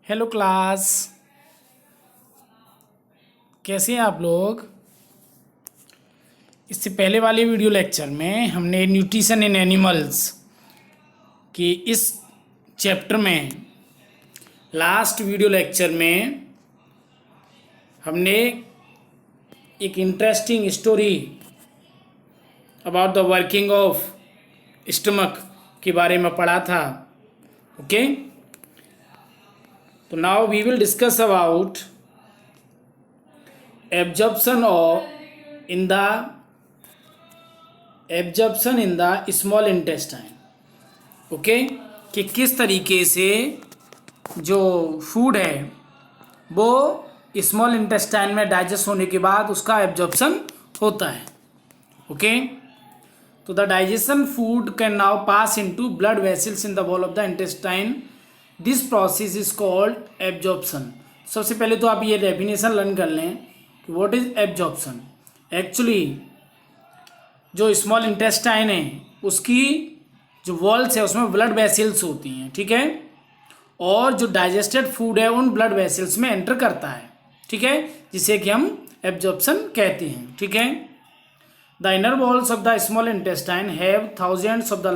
Hello class, कैसे हैं आप लोग। इससे पहले वाले वीडियो लेक्चर में हमने न्यूट्रिशन इन एनिमल्स की इस चैप्टर में लास्ट वीडियो लेक्चर में हमने एक interesting story about the working of stomach के बारे में पढ़ा था। ओके, तो now we will discuss about absorption in the small intestine। Okay, कि किस तरीके से जो फूड है वो स्मॉल इंटेस्टाइन में डाइजेस्ट होने के बाद उसका एब्जॉर्प्शन होता है। ओके, तो the digestion food can now pass into blood vessels in the wall of the intestine. This process is called absorption. सबसे पहले तो आप ये डेफिनेशन लर्न कर लें कि व्हाट इज एब्जॉर्प्शन। एक्चुअली जो स्मॉल इंटेस्टाइन है उसकी जो वॉल्स है उसमें ब्लड वेसल्स होती हैं, ठीक है, और जो डाइजेस्टेड फूड है उन ब्लड वेसल्स में एंटर करता है, ठीक है, जिसे कि हम एब्जॉर्प्शन कहते हैं। ठीक है, the inner walls of the small intestine have thousands of the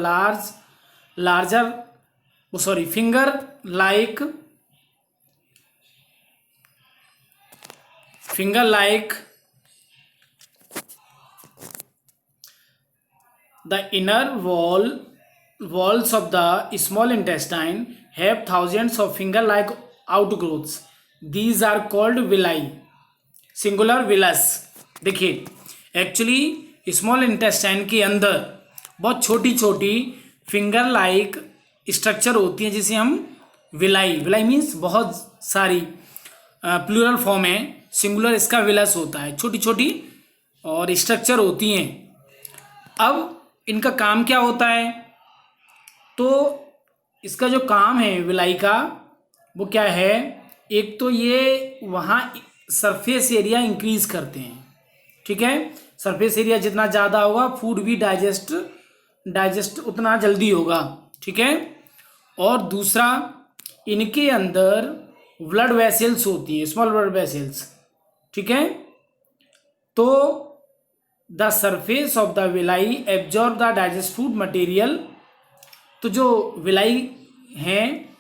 finger like the inner walls of the small intestine have thousands of finger like outgrowths. These are called villi, singular villus। देखिए, actually small intestine के अंदर बहुत छोटी छोटी finger like structure होती हैं जिसे हम विलाई मीन्स बहुत सारी, प्लूरल फॉर्म है, सिंगुलर इसका विलस होता है, छोटी छोटी और स्ट्रक्चर होती हैं। अब इनका काम क्या होता है, तो इसका जो काम है विलाई का वो क्या है, एक तो ये वहाँ सरफेस एरिया इंक्रीज करते हैं, ठीक है, सरफेस एरिया जितना ज़्यादा होगा फूड भी डाइजेस्ट उतना जल्दी होगा, ठीक है। और दूसरा, इनके अंदर ब्लड वेसल्स होती हैं, स्मॉल ब्लड वेसल्स, ठीक है, तो the surface of the villi absorb the digest food material. तो जो विलाई हैं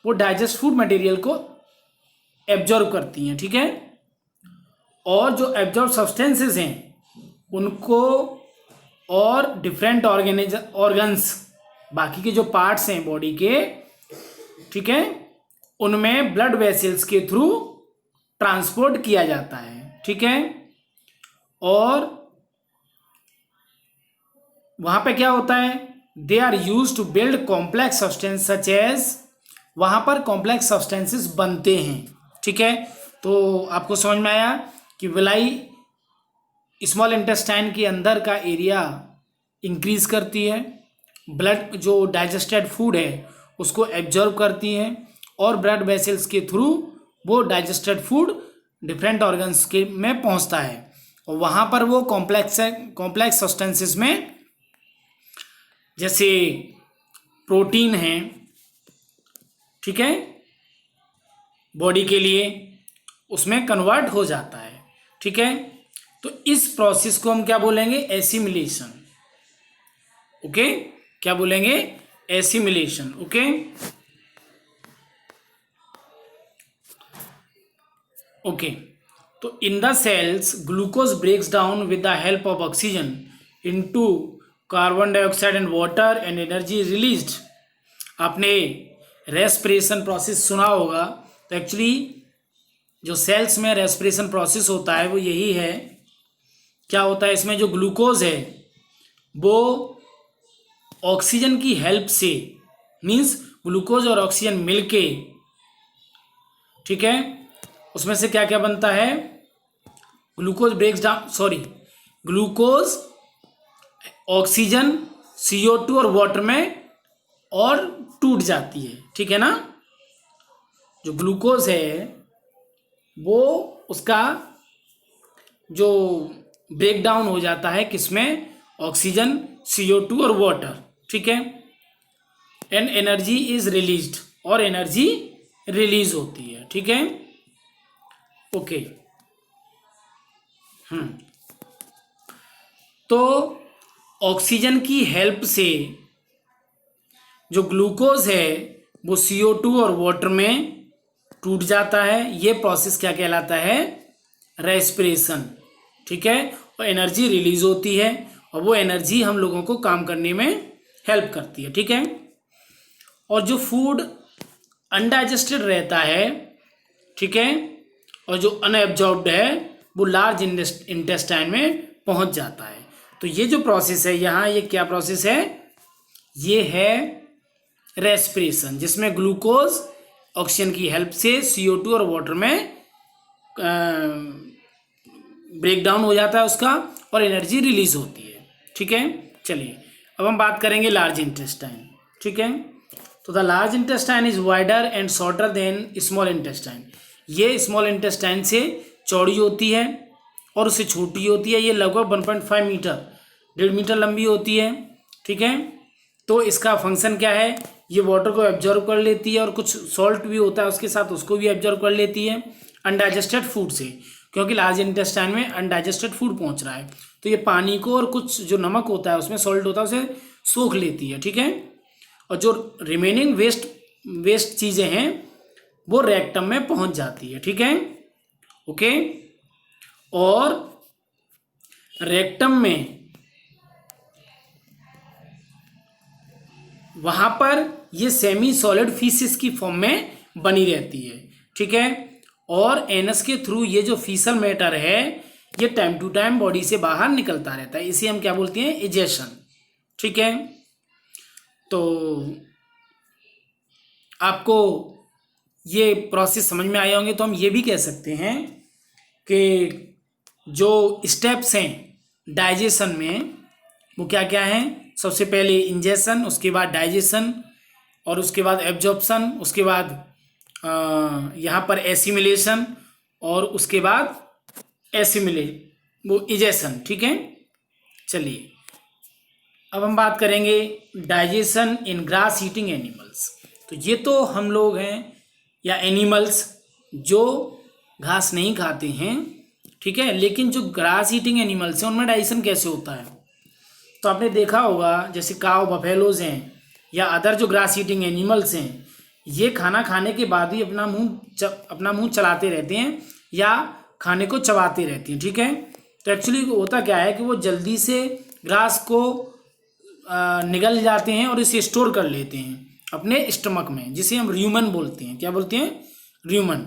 वो डाइजेस्ट फूड मटेरियल को एब्जॉर्ब करती हैं, ठीक है, और जो एब्जॉर्ब सब्सटेंसेस हैं उनको और डिफरेंट ऑर्गन्स, बाकी के जो पार्ट्स हैं बॉडी के, ठीक है, उनमें ब्लड वेसल्स के थ्रू ट्रांसपोर्ट किया जाता है, ठीक है। और वहां पे क्या होता है, they are use to build complex substance such as, वहां पर कॉम्प्लेक्स सब्सटेंसेस बनते हैं, ठीक है। तो आपको समझ में आया कि विलाई स्मॉल इंटेस्टाइन के अंदर का एरिया इंक्रीज करती है, ब्लड जो डाइजेस्टेड फूड है उसको एब्जॉर्ब करती है, और ब्लड वेसल्स के थ्रू वो डाइजेस्टेड फूड डिफरेंट ऑर्गन्स के में पहुंचता है, और वहाँ पर वो कॉम्प्लेक्स सब्सटेंसेस में जैसे प्रोटीन है, ठीक है, बॉडी के लिए उसमें कन्वर्ट हो जाता है, ठीक है। तो इस प्रोसेस को हम क्या बोलेंगे, एसिमिलेशन। ओके, क्या बोलेंगे, एसिमिलेशन। ओके, ओके, तो in the cells glucose breaks down with the help of oxygen into carbon dioxide and water and energy released. आपने रेस्पिरेशन प्रोसेस सुना होगा, तो एक्चुअली जो सेल्स में रेस्पिरेशन प्रोसेस होता है वो यही है। क्या होता है, इसमें जो ग्लूकोज है वो ऑक्सीजन की हेल्प से, मीन्स ग्लूकोज और ऑक्सीजन मिलके, ठीक है, उसमें से क्या क्या बनता है, ग्लूकोज ऑक्सीजन CO2 और वाटर में और टूट जाती है, ठीक है ना। जो ग्लूकोज है वो उसका जो ब्रेक डाउन हो जाता है किसमें, ऑक्सीजन, CO2 और वाटर, ठीक है, एंड एनर्जी इज रिलीज्ड, और एनर्जी रिलीज होती है। ठीक है, ओके। तो ऑक्सीजन की हेल्प से जो ग्लूकोज है वो CO2 और वाटर में टूट जाता है। ये प्रोसेस क्या कहलाता है? रेस्पिरेशन। ठीक है, और एनर्जी रिलीज होती है और वो एनर्जी हम लोगों को काम करने में हेल्प करती है। ठीक है, और जो फूड अनडाइजेस्टेड रहता है, ठीक है, और जो अनएब्जॉर्ब्ड है वो लार्ज इंटेस्टाइन में पहुंच जाता है। तो ये जो प्रोसेस है यहाँ, ये क्या प्रोसेस है? ये है रेस्पिरेशन, जिसमें ग्लूकोज ऑक्सीजन की हेल्प से CO2 और वाटर में ब्रेक डाउन हो जाता है उसका, और एनर्जी रिलीज होती है। ठीक है, चलिए अब हम बात करेंगे लार्ज इंटेस्टाइन। ठीक है, तो the large intestine is wider and shorter than small intestine. ये स्मॉल इंटेस्टाइन से चौड़ी होती है और उससे छोटी होती है। ये लगभग 1.5 मीटर, 1.5 मीटर लंबी होती है। ठीक है, तो इसका फंक्शन क्या है? ये वाटर को एब्जॉर्ब कर लेती है और कुछ सॉल्ट भी होता है उसके साथ, उसको भी एब्जॉर्ब कर लेती है अनडाइजेस्टेड फूड से, क्योंकि लार्ज इंटेस्टाइन में अनडाइजेस्टेड फूड पहुंच रहा है। तो ये पानी को और कुछ जो नमक होता है उसमें सॉल्ट होता है उसे सोख लेती है। ठीक है, और जो रिमेनिंग वेस्ट चीज़ें हैं वो रेक्टम में पहुंच जाती है। ठीक है, ओके। और रेक्टम में वहां पर ये सेमी सॉलिड फीसिस की फॉर्म में बनी रहती है। ठीक है, और एनस के थ्रू ये जो फीसल मैटर है ये टाइम टू टाइम बॉडी से बाहर निकलता रहता है। इसे हम क्या बोलते हैं? इजेशन। ठीक है, तो आपको ये प्रोसेस समझ में आए होंगे। तो हम ये भी कह सकते हैं कि जो स्टेप्स हैं डाइजेशन में वो क्या क्या हैं? सबसे पहले इंजेशन, उसके बाद डाइजेशन, और उसके बाद एब्जॉर्प्शन, उसके बाद यहाँ पर एसिमिलेशन, और उसके बाद वो इजेशन। ठीक है, चलिए अब हम बात करेंगे डाइजेशन इन ग्रास ईटिंग एनिमल्स। तो ये तो हम लोग हैं या एनिमल्स जो घास नहीं खाते हैं। ठीक है, लेकिन जो ग्रास ईटिंग एनिमल्स हैं उनमें डाइजेशन कैसे होता है? तो आपने देखा होगा जैसे काव, बफेलोज हैं या अदर जो ग्रास ईटिंग एनिमल्स हैं, ये खाना खाने के बाद ही अपना मुंह चलाते रहते हैं या खाने को चबाते रहते हैं। ठीक है, तो एक्चुअली होता क्या है कि वो जल्दी से ग्रास को निगल जाते हैं और इसे स्टोर कर लेते हैं अपने स्टमक में, जिसे हम र्यूमन बोलते हैं। क्या बोलते हैं? र्यूमन।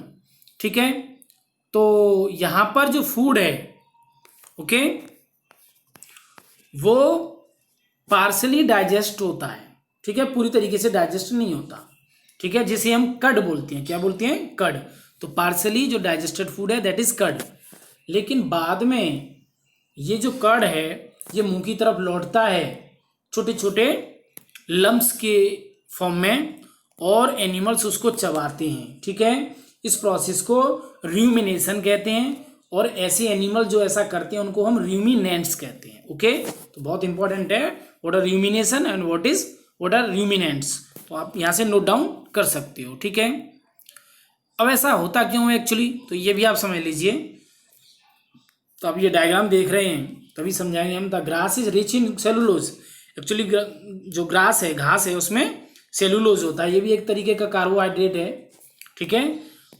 ठीक है, तो यहाँ पर जो फूड है, ओके, वो पार्सली डाइजेस्ट होता है। ठीक है, पूरी तरीके से डाइजेस्ट नहीं होता। ठीक है, जिसे हम कड बोलते हैं। क्या बोलते हैं? कड। तो पार्सली जो डाइजेस्टेड फूड है दैट इज कड। लेकिन बाद में ये जो कड है ये मुंह की तरफ लौटता है छोटे छोटे लम्स के फॉर्म में, और एनिमल्स उसको चबाते हैं। ठीक है, इस प्रोसेस को र्यूमिनेशन कहते हैं, और ऐसे एनिमल जो ऐसा करते हैं उनको हम र्यूमिनेंट्स कहते हैं। ओके, तो बहुत इंपॉर्टेंट है what are rumination and what are ruminants. तो आप यहाँ से नोट डाउन कर सकते हो। ठीक है, अब ऐसा होता क्यों है एक्चुअली, तो ये भी आप समझ लीजिए। तो आप ये डायग्राम देख रहे हैं तभी समझाएंगे हम। The grass is rich in cellulose. Actually जो ग्रास है, घास है, उसमें सेलुलोज होता है। ये भी एक तरीके का कार्बोहाइड्रेट है। ठीक है,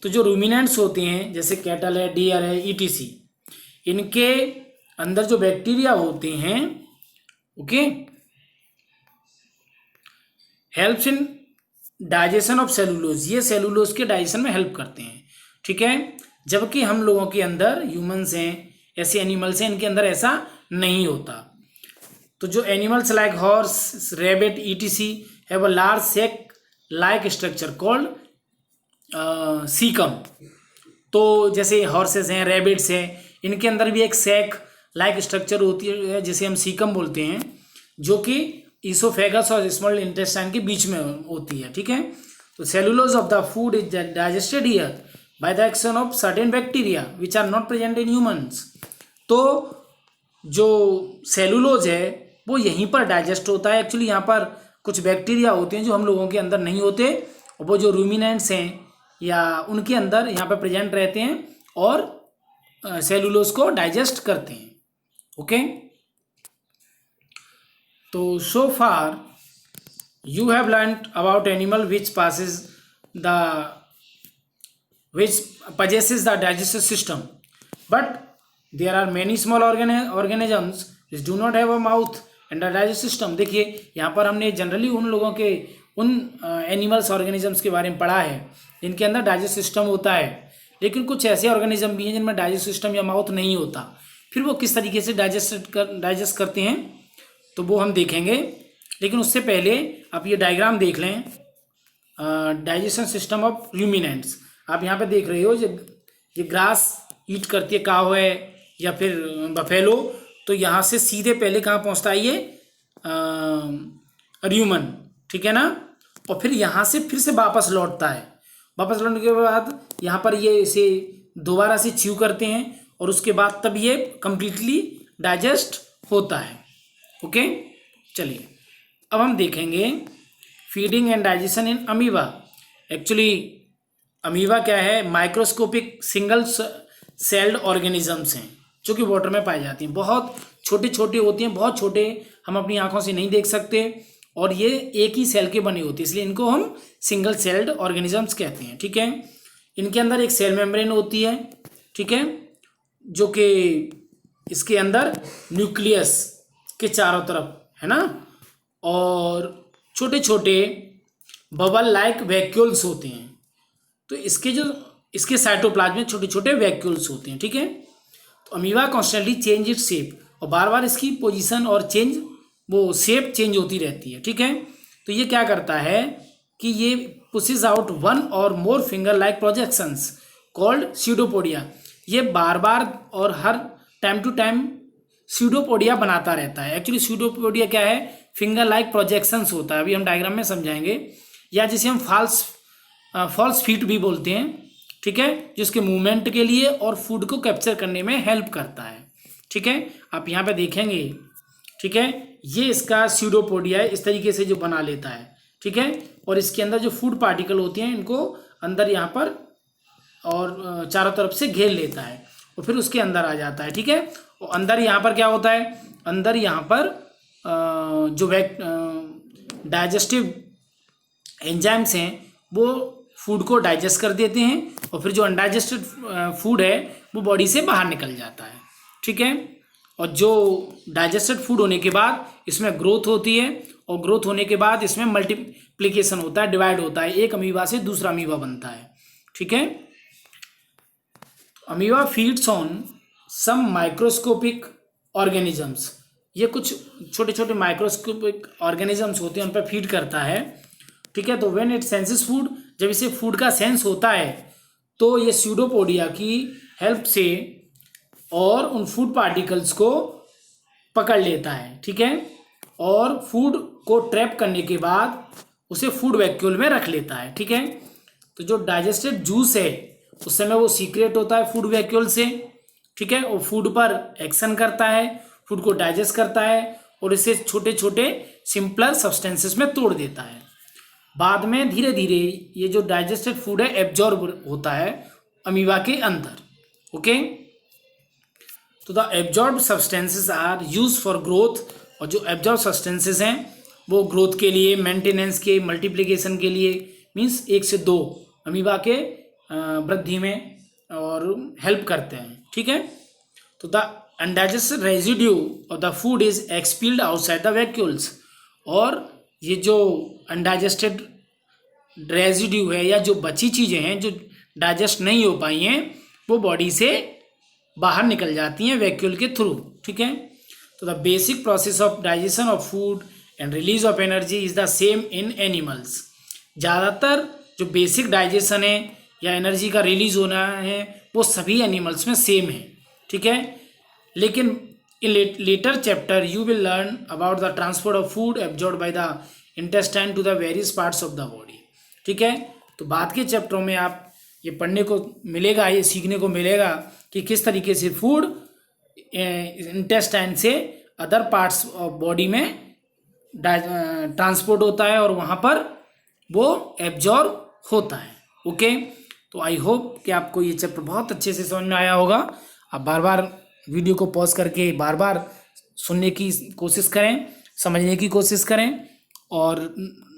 तो जो रूमिनेंट्स होते हैं जैसे कैटल है, डियर है, ETC, इनके अंदर जो बैक्टीरिया होते हैं, okay, helps in digestion of cellulose. ये सेलुलोज के डाइजेशन में हेल्प करते हैं। ठीक है, जबकि हम लोगों के अंदर, ह्यूमंस हैं, ऐसे एनिमल्स हैं, इनके अंदर ऐसा नहीं होता। तो जो animals like horse, rabbit, ETC have a large sac like structure called caecum. तो जैसे हॉर्सेस हैं, रैबिट्स हैं, इनके अंदर भी एक सैक लाइक स्ट्रक्चर होती है जिसे हम सीकम बोलते हैं, जो कि ईसोफेगस और स्मॉल इंटेस्टाइन के बीच में होती है। ठीक है, तो cellulose of the food is digested here by the action of certain bacteria which are not present in humans. तो जो सेलुलोज है वो यहीं पर डाइजेस्ट होता है। एक्चुअली यहाँ पर कुछ बैक्टीरिया होते हैं जो हम लोगों के अंदर नहीं होते, और वो जो रूमिनेंट्स हैं या उनके अंदर यहाँ पे प्रेजेंट रहते हैं और सेलुलोज को डाइजेस्ट करते हैं। ओके, तो सो फार you have learned about animal the which possesses the digestive system, but there are many small organisms which do not have a mouth and a digestive system। देखिए यहाँ पर हमने जनरली उन लोगों के उन एनिमल्स ऑर्गेनिजम्स के बारे में पढ़ा है जिनके अंदर डाइजेस्ट सिस्टम होता है, लेकिन कुछ ऐसे ऑर्गेनिज्म भी हैं जिनमें डाइजेस्ट सिस्टम या माउथ नहीं होता। फिर वो किस तरीके से डाइजेस्ट करते हैं तो वो हम देखेंगे, लेकिन उससे पहले आप ये डायग्राम देख लें। डाइजेशन सिस्टम ऑफ रूमिनेंट्स, आप यहाँ पे देख रहे हो ये ग्रास ईट करती है काव है या फिर बफेलो, तो यहाँ से सीधे पहले कहाँ पहुँचता है ये र्यूमन, ठीक है ना, और फिर यहाँ से फिर से वापस लौटता है। वापस लौटने के बाद यहाँ पर ये इसे दोबारा से च्यू करते हैं और उसके बाद तब ये कंप्लीटली डाइजेस्ट होता है। ओके, चलिए अब हम देखेंगे feeding and digestion in amoeba. Actually amoeba क्या है, माइक्रोस्कोपिक सिंगल सेल्ड ऑर्गेनिजम्स हैं जो कि वाटर में पाई जाती हैं। बहुत छोटे छोटे होती हैं, बहुत छोटे, हम अपनी आंखों से नहीं देख सकते, और ये एक ही सेल के बने होते हैं, इसलिए इनको हम सिंगल सेल्ड ऑर्गेनिजम्स कहते हैं। ठीक है, इनके अंदर एक सेल मेम्ब्रेन होती है, ठीक है, जो कि इसके अंदर न्यूक्लियस के चारों तरफ है ना, और छोटे छोटे बबल लाइक वैक्यूल्स होते हैं। तो इसके साइटोप्लाज्म में छोटे छोटे वैक्यूल्स होते हैं। ठीक है, तो amoeba constantly change its shape, और बार बार इसकी पोजीशन और शेप चेंज होती रहती है। ठीक है, तो ये क्या करता है कि ये pushes out one or more finger like projections called pseudopodia. ये बार बार और हर टाइम टू टाइम स्यूडोपोडिया बनाता रहता है। एक्चुअली स्यूडोपोडिया क्या है, फिंगर लाइक प्रोजेक्शंस होता है, अभी हम डायग्राम में समझाएंगे, या जिसे हम फॉल्स फीट भी बोलते हैं। ठीक है, जिसके मूवमेंट के लिए और फूड को कैप्चर करने में हेल्प करता है। ठीक है, आप यहाँ पे देखेंगे, ठीक है, ये इसका स्यूडोपोडिया है, इस तरीके से जो बना लेता है। ठीक है, और इसके अंदर जो फूड पार्टिकल होते हैं इनको अंदर यहाँ पर और चारों तरफ से घेर लेता है और फिर उसके अंदर आ जाता है। ठीक है, और अंदर यहाँ पर क्या होता है, अंदर यहाँ पर जो डाइजेस्टिव एंजाइम्स हैं वो फूड को डाइजेस्ट कर देते हैं, और फिर जो अनडाइजेस्टेड फूड है वो बॉडी से बाहर निकल जाता है। ठीक है, और जो डाइजेस्टेड फूड होने के बाद इसमें ग्रोथ होती है, और ग्रोथ होने के बाद इसमें मल्टीप्लिकेशन होता है, डिवाइड होता है, एक अमीबा से दूसरा अमीबा बनता है। ठीक है, amoeba feeds on some microscopic organisms, ये कुछ छोटे छोटे माइक्रोस्कोपिक ऑर्गेनिजम्स होते हैं, उन पर फीड करता है। ठीक है, तो व्हेन इट सेंसेस फूड, जब इसे फूड का सेंस होता है तो ये स्यूडोपोडिया की हेल्प से और उन फूड पार्टिकल्स को पकड़ लेता है। ठीक है, और फूड को ट्रैप करने के बाद उसे फूड वैक्यूल में रख लेता है। ठीक है, तो जो डाइजेस्टेड जूस है उस समय वो सीक्रेट होता है फूड वैक्यूल से। ठीक है, वो फूड पर एक्शन करता है, फूड को डाइजेस्ट करता है और इसे छोटे छोटे सिंपलर सब्सटेंसेस में तोड़ देता है। बाद में धीरे धीरे ये जो डाइजेस्टेड फूड है एब्जॉर्ब होता है अमीबा के अंदर। ओके, तो the absorb substances are use for growth, और जो एब्जॉर्ब सब्सटेंसेस हैं वो ग्रोथ के लिए, मेंटेनेंस के, मल्टीप्लिकेशन के लिए, मीन्स 1 से 2 अमीबा के वृद्धि में और हेल्प करते हैं। ठीक है, तो the undigested residue of the food is expelled outside the vacuoles, और ये जो अनडाइजेस्टेड रेजिड्यू है या जो बची चीज़ें हैं जो डाइजेस्ट नहीं हो पाई हैं वो बॉडी से बाहर निकल जाती हैं वैक्यूल के थ्रू। ठीक है, तो the basic process of digestion of food and release of energy is the same in animals. ज़्यादातर जो बेसिक डाइजेशन है या एनर्जी का रिलीज होना है वो सभी एनिमल्स में सेम है। ठीक है, लेकिन in later chapter you will learn about the transport of food absorbed by the intestine to the various parts of the body। ठीक है, तो बाद के चैप्टरों में आप ये पढ़ने को मिलेगा, ये सीखने को मिलेगा कि किस तरीके से फूड इंटेस्टाइन से अदर पार्ट्स ऑफ बॉडी में ट्रांसपोर्ट होता है और वहाँ पर वो एब्जॉर्ब होता है। ओके, तो आई होप कि आपको ये चैप्टर बहुत अच्छे से समझ में आया होगा। आप बार बार वीडियो को पॉज करके बार बार सुनने की कोशिश करें, समझने की कोशिश करें और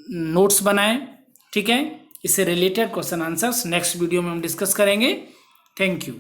नोट्स बनाएं, ठीक है। इससे related question answers next video में हम डिस्कस करेंगे। Thank you.